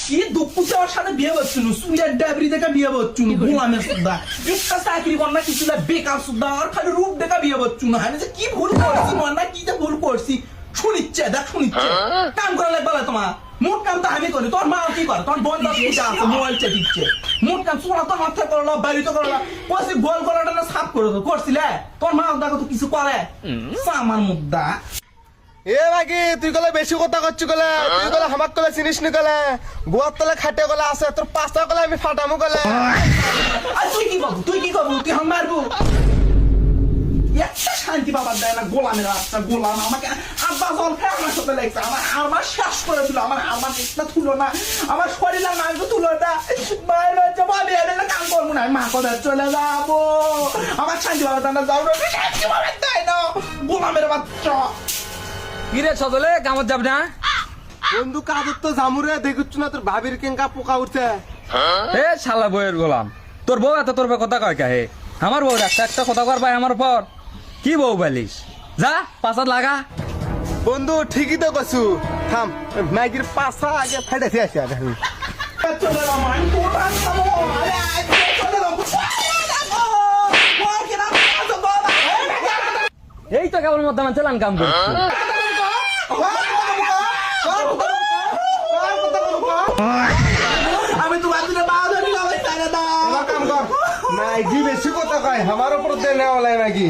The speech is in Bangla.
কি দুপুতে ওর সাথে বিয়ে হচ্ছিল সুইয়ার ডাবরি দেখা বিয়ে হচ্ছিল গোলামের সুদ্ধা একটা চাকরি কর না কিছু না বেকার সুদ্ধা আর খালি রূপ দেখা বিয়ে হচ্ছিল আমি যে কি ভুল করছি না কি যে ভুল করছি শুনিচ্ছে দেখ শুনিচ্ছে কাম করা লাগবে না তোমার মোট কাম তো আমি করি তোর মা কি করে তোর বোন দশ পূজা আছে মোবাইল চেপিচ্ছে মোট কাম শোনা তো মাথা করলো বাড়িতে করলো কষি গোল করাটা না সাফ করে তো করছিলে তোর মা দেখো তো কিছু করে আমার মুদ্দা এ বাকি তুই গলে বেশি কথা করছি গলে তুই গলে হামাক গলে চিনিস নি গলে গোয়ার তলে খাটে গলে আছে তোর পাঁচটা গলে আমি ফাটামু গলে আর তুই কি করবো তুই হাম মারবো একটা শান্তি পাবার দেয় না গোলামের রাস্তা গোলাম আমাকে আব্বা জল খেয়ে আমার সাথে লাগছে আমার শেষ করে দিল আমার একটা তুলো না আমার শরীরের মাংস তুলো না মায়ের বাচ্চা ভাবি এনে কাম করবো না মা কোথায় চলে যাবো আমার শান্তি পাবার দেয় না যাবো শান্তি পাবার দেয় না গোলামের বাচ্চা কিরে সজলে কামত যাব না বন্ধু কাজের তো জামুরে দেখুচ্ছ না তোর ভাবির কেঙ্কা পোকা উঠছে এ শালা বইয়ের গোলাম তোর বউ এত তোর কথা কয় কাহে আমার বউ একটা কথা কর ভাই আমার পর কি বউ বালিস যা পাঁচাত লাগা বন্ধু ঠিকই তো কছু থাম ম্যাগির পাশা আগে ফাটাতে আসি আগে চলে যাবো আমি তোর রাস্তা চলে যাবো এই তো কেবল মধ্যে মানে চালান কাম করছি আমি তোমার দিনে বাহাদুরি না ভাই তারা দাও কাম কর ম্যাগি বেশি কথা কয় আমার উপর দেয় নেওয়া ম্যাগি